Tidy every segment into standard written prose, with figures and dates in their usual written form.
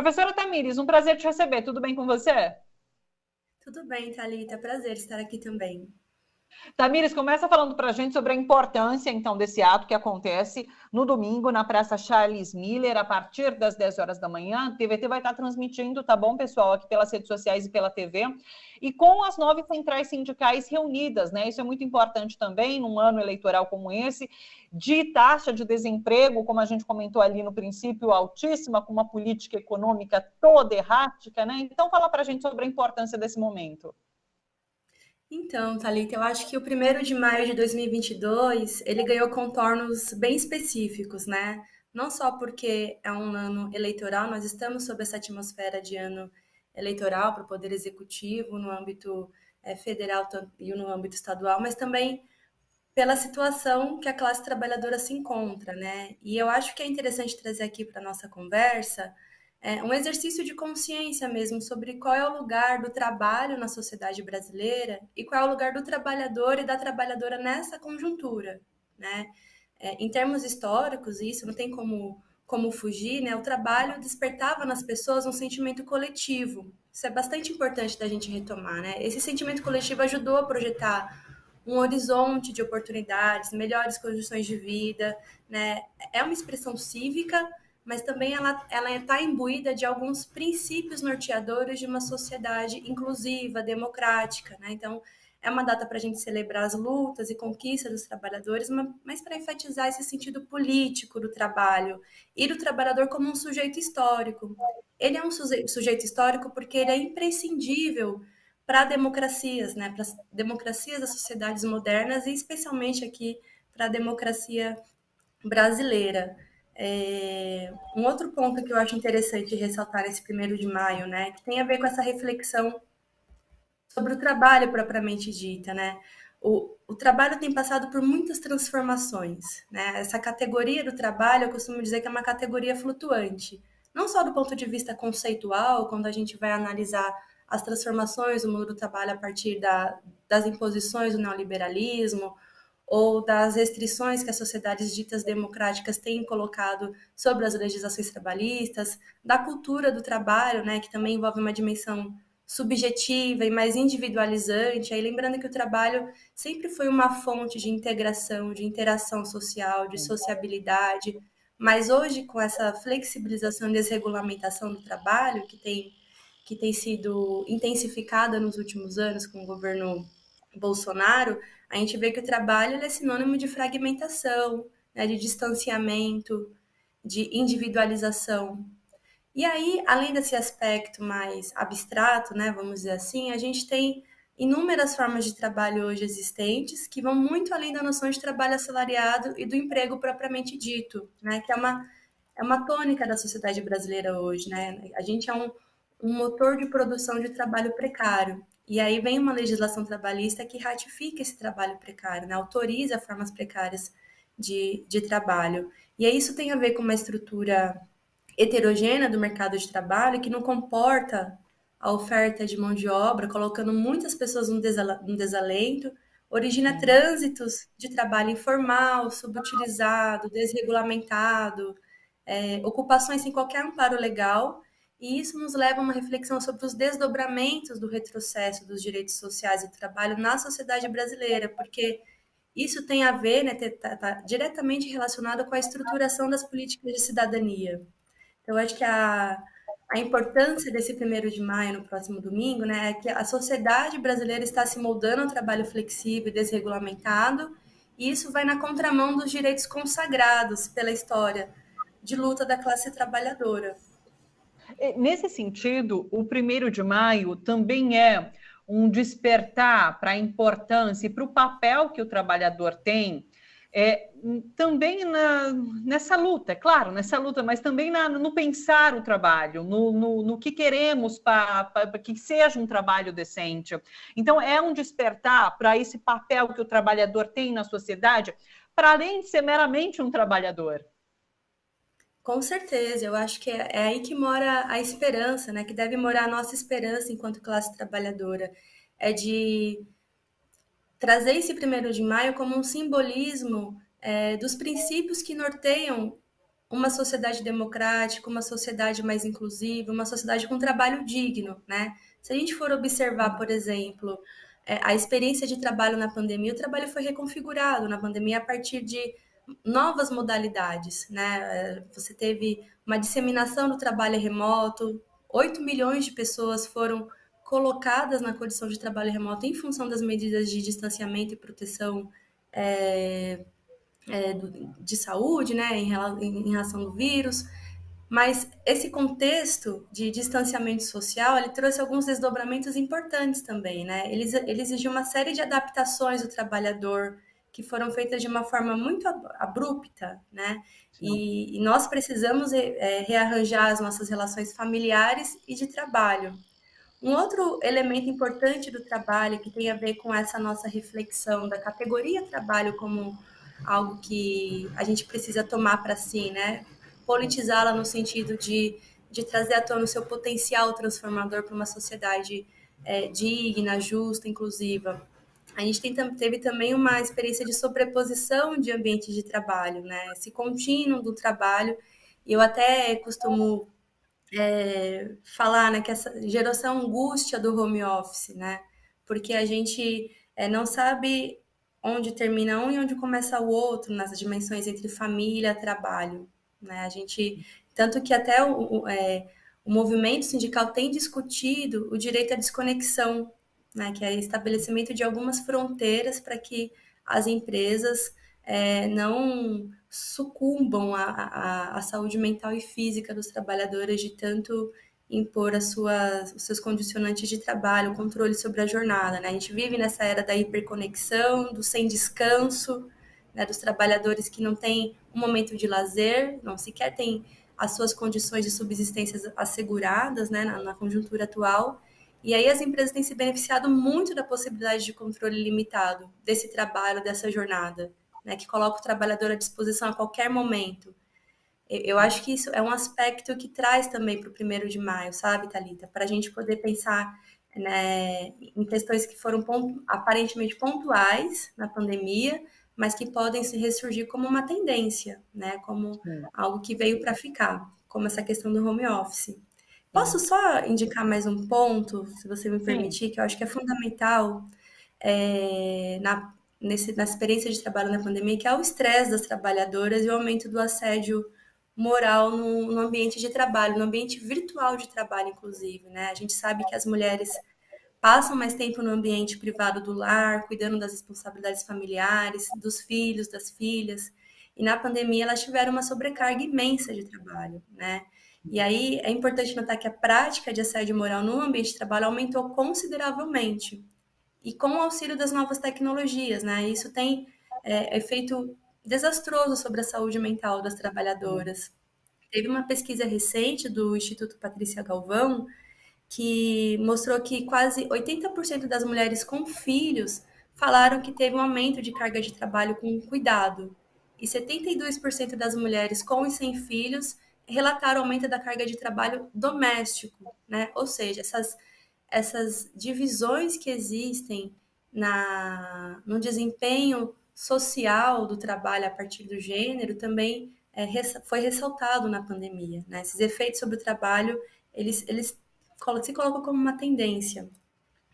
Professora Tamires, um prazer te receber. Tudo bem com você? Tudo bem, Thalita. Prazer estar aqui também. Tamires, começa falando para a gente sobre a importância, então, desse ato que acontece no domingo na Praça Charles Miller, a partir das 10 horas da manhã. A TVT vai estar transmitindo, tá bom, pessoal, aqui pelas redes sociais e pela TV. E com as 9 centrais sindicais reunidas, né? Isso é muito importante também, num ano eleitoral como esse, de taxa de desemprego, como a gente comentou ali no princípio, altíssima, com uma política econômica toda errática, né? Então, fala para a gente sobre a importância desse momento. Então, Thalita, eu acho que o 1º de maio de 2022, ele ganhou contornos bem específicos, né? Não só porque é um ano eleitoral, nós estamos sob essa atmosfera de ano eleitoral para o Poder Executivo no âmbito federal e no âmbito estadual, mas também pela situação que a classe trabalhadora se encontra, né? E eu acho que é interessante trazer aqui para a nossa conversa um exercício de consciência mesmo sobre qual é o lugar do trabalho na sociedade brasileira e qual é o lugar do trabalhador e da trabalhadora nessa conjuntura, né? Em termos históricos, isso não tem como fugir, né? O trabalho despertava nas pessoas um sentimento coletivo. Isso é bastante importante da gente retomar, né? Esse sentimento coletivo ajudou a projetar um horizonte de oportunidades, melhores condições de vida, né? É uma expressão cívica, mas também ela está imbuída de alguns princípios norteadores de uma sociedade inclusiva, democrática, né? Então, é uma data para a gente celebrar as lutas e conquistas dos trabalhadores, mas para enfatizar esse sentido político do trabalho e do trabalhador como um sujeito histórico. Ele é um sujeito histórico porque ele é imprescindível para democracias, né? Para as democracias das sociedades modernas e especialmente aqui para a democracia brasileira. Um outro ponto que eu acho interessante ressaltar nesse 1º de maio, né, que tem a ver com essa reflexão sobre o trabalho propriamente dita, né? O trabalho tem passado por muitas transformações, né? Essa categoria do trabalho, eu costumo dizer que é uma categoria flutuante, não só do ponto de vista conceitual, quando a gente vai analisar as transformações do mundo do trabalho a partir das imposições do neoliberalismo, ou das restrições que as sociedades ditas democráticas têm colocado sobre as legislações trabalhistas, da cultura do trabalho, né, que também envolve uma dimensão subjetiva e mais individualizante. Aí lembrando que o trabalho sempre foi uma fonte de integração, de interação social, de sociabilidade, mas hoje com essa flexibilização e desregulamentação do trabalho que tem sido intensificada nos últimos anos com o governo Bolsonaro, a gente vê que o trabalho é sinônimo de fragmentação, né, de distanciamento, de individualização. E aí, além desse aspecto mais abstrato, né, vamos dizer assim, a gente tem inúmeras formas de trabalho hoje existentes que vão muito além da noção de trabalho assalariado e do emprego propriamente dito, né, que é uma tônica da sociedade brasileira hoje, né? A gente é um motor de produção de trabalho precário. E aí vem uma legislação trabalhista que ratifica esse trabalho precário, né? Autoriza formas precárias de trabalho. E aí isso tem a ver com uma estrutura heterogênea do mercado de trabalho que não comporta a oferta de mão de obra, colocando muitas pessoas num desalento, origina Sim. trânsitos de trabalho informal, subutilizado, desregulamentado, ocupações sem qualquer amparo legal, e isso nos leva a uma reflexão sobre os desdobramentos do retrocesso dos direitos sociais e do trabalho na sociedade brasileira, porque isso tem a ver, né, tá diretamente relacionado com a estruturação das políticas de cidadania. Então, eu acho que a importância desse 1º de maio, no próximo domingo, né, é que a sociedade brasileira está se moldando ao trabalho flexível e desregulamentado, e isso vai na contramão dos direitos consagrados pela história de luta da classe trabalhadora. Nesse sentido, o 1º de maio também é um despertar para a importância e para o papel que o trabalhador tem, também nessa luta, é claro, nessa luta, mas também no pensar o trabalho, no que queremos para que seja um trabalho decente. Então, é um despertar para esse papel que o trabalhador tem na sociedade, para além de ser meramente um trabalhador. Com certeza, eu acho que é aí que mora a esperança, né? Que deve morar a nossa esperança enquanto classe trabalhadora. É de trazer esse 1º de maio como um simbolismo dos princípios que norteiam uma sociedade democrática, uma sociedade mais inclusiva, uma sociedade com trabalho digno, né? Se a gente for observar, por exemplo, a experiência de trabalho na pandemia, o trabalho foi reconfigurado na pandemia a partir de novas modalidades, né? Você teve uma disseminação do trabalho remoto, 8 milhões de pessoas foram colocadas na condição de trabalho remoto em função das medidas de distanciamento e proteção é, de saúde, né, em relação ao vírus. Mas esse contexto de distanciamento social, ele trouxe alguns desdobramentos importantes também, né? Ele exigiu uma série de adaptações do trabalhador que foram feitas de uma forma muito abrupta, né? E nós precisamos rearranjar as nossas relações familiares e de trabalho. Um outro elemento importante do trabalho que tem a ver com essa nossa reflexão da categoria trabalho como algo que a gente precisa tomar para si, né? Politizá-la no sentido de trazer à tona o seu potencial transformador para uma sociedade digna, justa, inclusiva. A gente teve também uma experiência de sobreposição de ambientes de trabalho, né? Esse contínuo do trabalho. E eu até costumo falar, né, que gerou essa angústia do home office, né? Porque a gente não sabe onde termina um e onde começa o outro nas dimensões entre família e trabalho, né? A gente, tanto que até o movimento sindical tem discutido o direito à desconexão, né? Que é o estabelecimento de algumas fronteiras para que as empresas não sucumbam à saúde mental e física dos trabalhadores de tanto impor os seus condicionantes de trabalho, o controle sobre a jornada, né? A gente vive nessa era da hiperconexão, do sem descanso, né? Dos trabalhadores que não têm um momento de lazer, não sequer têm as suas condições de subsistência asseguradas, né? Na conjuntura atual. E aí as empresas têm se beneficiado muito da possibilidade de controle limitado desse trabalho, dessa jornada, né, que coloca o trabalhador à disposição a qualquer momento. Eu acho que isso é um aspecto que traz também para o 1º de maio, sabe, Thalita? Para a gente poder pensar, né, em questões que foram aparentemente pontuais na pandemia, mas que podem se ressurgir como uma tendência, né, como algo que veio para ficar, como essa questão do home office. Posso só indicar mais um ponto, se você me permitir, que eu acho que é fundamental na experiência de trabalho na pandemia, que é o estresse das trabalhadoras e o aumento do assédio moral no ambiente de trabalho, no ambiente virtual de trabalho, inclusive, né? A gente sabe que as mulheres passam mais tempo no ambiente privado do lar, cuidando das responsabilidades familiares, dos filhos, das filhas, e na pandemia elas tiveram uma sobrecarga imensa de trabalho, né? E aí é importante notar que a prática de assédio moral no ambiente de trabalho aumentou consideravelmente, e com o auxílio das novas tecnologias, né? Isso tem efeito desastroso sobre a saúde mental das trabalhadoras. Teve uma pesquisa recente do Instituto Patrícia Galvão que mostrou que quase 80% das mulheres com filhos falaram que teve um aumento de carga de trabalho com cuidado. E 72% das mulheres com e sem filhos relataram aumento da carga de trabalho doméstico, né? Ou seja, essas divisões que existem no desempenho social do trabalho a partir do gênero também foi ressaltado na pandemia, né? Esses efeitos sobre o trabalho, eles se colocam como uma tendência,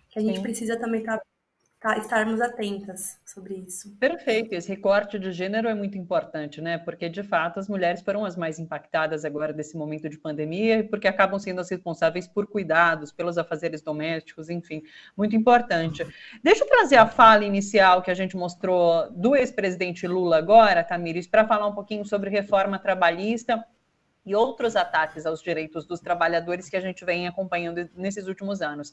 que a gente precisa também estarmos atentas sobre isso. Perfeito, esse recorte de gênero é muito importante, né? Porque, de fato, as mulheres foram as mais impactadas agora desse momento de pandemia, porque acabam sendo as responsáveis por cuidados, pelos afazeres domésticos, enfim, muito importante. Deixa eu trazer a fala inicial que a gente mostrou do ex-presidente Lula agora, Tamires, para falar um pouquinho sobre reforma trabalhista e outros ataques aos direitos dos trabalhadores que a gente vem acompanhando nesses últimos anos.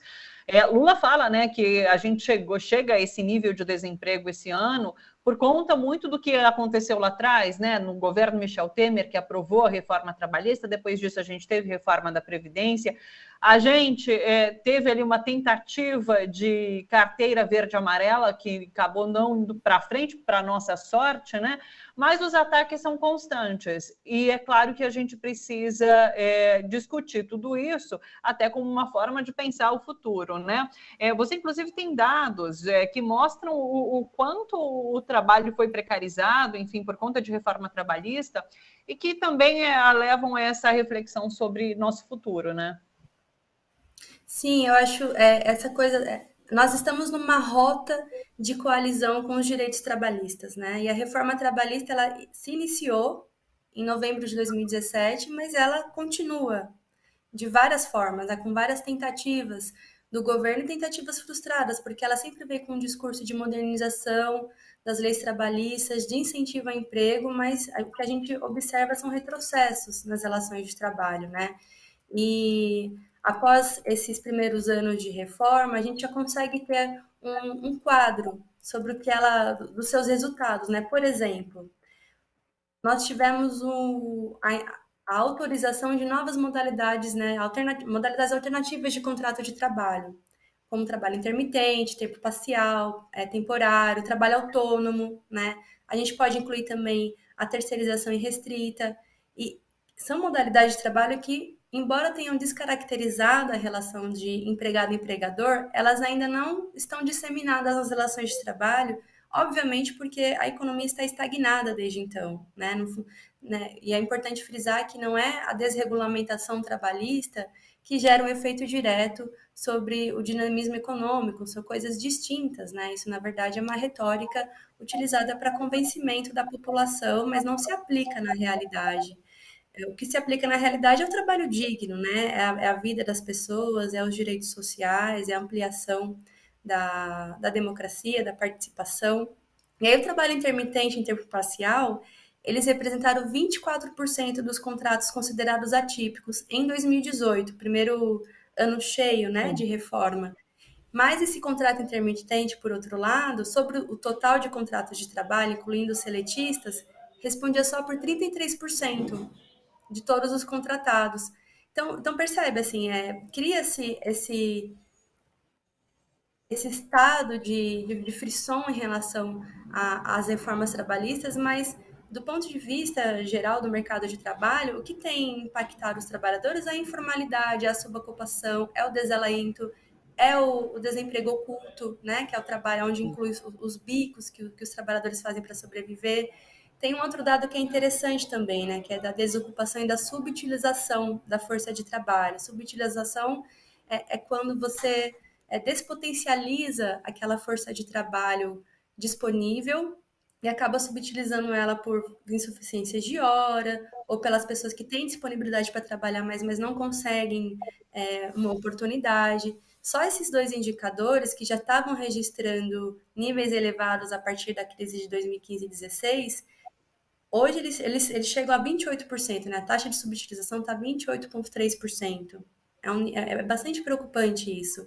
Lula fala, né, que a gente chega a esse nível de desemprego esse ano por conta muito do que aconteceu lá atrás, né, no governo Michel Temer, que aprovou a reforma trabalhista, depois disso a gente teve reforma da Previdência, a gente teve ali uma tentativa de carteira verde-amarela que acabou não indo para frente, para nossa sorte, né, mas os ataques são constantes e é claro que a gente precisa discutir tudo isso até como uma forma de pensar o futuro, né? Você, inclusive, tem dados que mostram o quanto o trabalho foi precarizado, enfim, por conta de reforma trabalhista, e que também levam a essa reflexão sobre nosso futuro, né? Sim, eu acho essa coisa. Nós estamos numa rota de coalizão com os direitos trabalhistas, né? E a reforma trabalhista ela se iniciou em novembro de 2017, mas ela continua de várias formas, né? Com várias tentativas do governo e tentativas frustradas, porque ela sempre veio com um discurso de modernização das leis trabalhistas, de incentivo ao emprego, mas o que a gente observa são retrocessos nas relações de trabalho, né? E após esses primeiros anos de reforma, a gente já consegue ter um quadro sobre o que ela, dos seus resultados, né? Por exemplo, nós tivemos a autorização de novas modalidades, né? Modalidades alternativas de contrato de trabalho, como trabalho intermitente, tempo parcial, temporário, trabalho autônomo, né? A gente pode incluir também a terceirização irrestrita, e são modalidades de trabalho que, embora tenham descaracterizado a relação de empregado-empregador, elas ainda não estão disseminadas nas relações de trabalho, obviamente porque a economia está estagnada desde então, né? Né? E é importante frisar que não é a desregulamentação trabalhista que gera um efeito direto sobre o dinamismo econômico, são coisas distintas, né? Isso, na verdade, é uma retórica utilizada para convencimento da população, mas não se aplica na realidade. O que se aplica na realidade é o trabalho digno, né? É a vida das pessoas, é os direitos sociais, é a ampliação da democracia, da participação. E aí o trabalho intermitente em tempo parcial, eles representaram 24% dos contratos considerados atípicos em 2018, primeiro ano cheio, né, de reforma. Mas esse contrato intermitente, por outro lado, sobre o total de contratos de trabalho, incluindo os seletistas, respondia só por 33% de todos os contratados. Então percebe, assim, cria-se esse estado de frição em relação às reformas trabalhistas, mas do ponto de vista geral do mercado de trabalho, o que tem impactado os trabalhadores é a informalidade, é a subocupação, é o desalento, é o desemprego oculto, né, que é o trabalho onde inclui os bicos que os trabalhadores fazem para sobreviver. Tem um outro dado que é interessante também, né, que é da desocupação e da subutilização da força de trabalho. Subutilização é quando você despotencializa aquela força de trabalho disponível e acaba subutilizando ela por insuficiências de hora ou pelas pessoas que têm disponibilidade para trabalhar mais, mas não conseguem uma oportunidade. Só esses dois indicadores, que já estavam registrando níveis elevados a partir da crise de 2015 e 2016, hoje eles chegam a 28%, né? A taxa de subutilização está 28,3%. É bastante preocupante isso.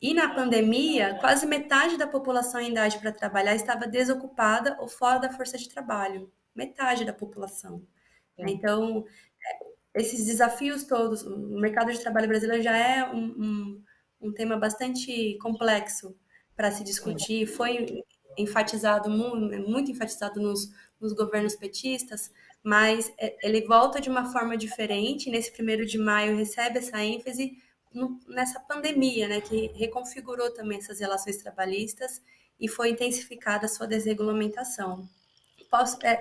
E na pandemia, quase metade da população em idade para trabalhar estava desocupada ou fora da força de trabalho. Metade da população. Então, esses desafios todos, o mercado de trabalho brasileiro já é um tema bastante complexo para se discutir. Foi enfatizado, muito enfatizado nos governos petistas, mas ele volta de uma forma diferente. Nesse 1º de maio recebe essa ênfase nessa pandemia, né, que reconfigurou também essas relações trabalhistas e foi intensificada a sua desregulamentação.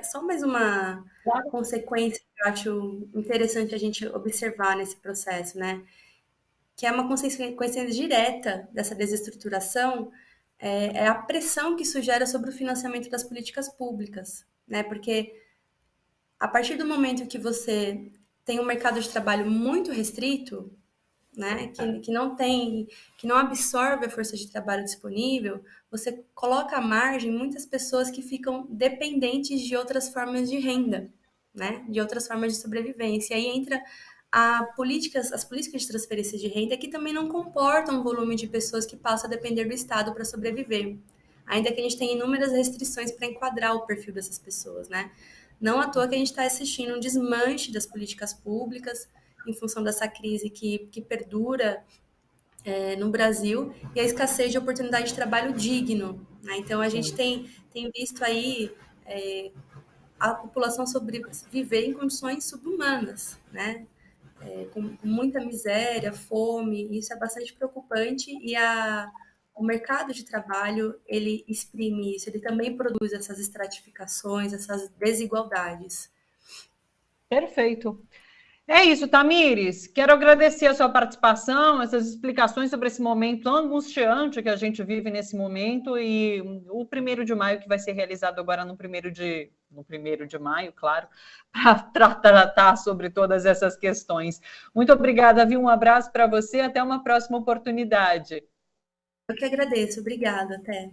Só mais uma consequência que eu acho interessante a gente observar nesse processo, né? Que é uma consequência direta dessa desestruturação, é a pressão que isso gera sobre o financiamento das políticas públicas, né? Porque a partir do momento que você tem um mercado de trabalho muito restrito, né, que não absorve a força de trabalho disponível, você coloca à margem muitas pessoas que ficam dependentes de outras formas de renda, né, de outras formas de sobrevivência. E aí entra as políticas de transferência de renda que também não comportam um volume de pessoas que passam a depender do Estado para sobreviver. Ainda que a gente tenha inúmeras restrições para enquadrar o perfil dessas pessoas, né? Não à toa que a gente está assistindo um desmanche das políticas públicas, em função dessa crise que perdura no Brasil, e a escassez de oportunidade de trabalho digno, né? Então, a gente tem visto aí a população viver em condições subhumanas, né? Com muita miséria, fome, isso é bastante preocupante, e o mercado de trabalho, ele exprime isso, ele também produz essas estratificações, essas desigualdades. Perfeito. É isso, Tamires. Quero agradecer a sua participação, essas explicações sobre esse momento angustiante que a gente vive nesse momento e o 1º de maio que vai ser realizado agora no 1º de maio, claro, para tratar sobre todas essas questões. Muito obrigada, viu? Um abraço para você, até uma próxima oportunidade. Eu que agradeço, obrigada, até.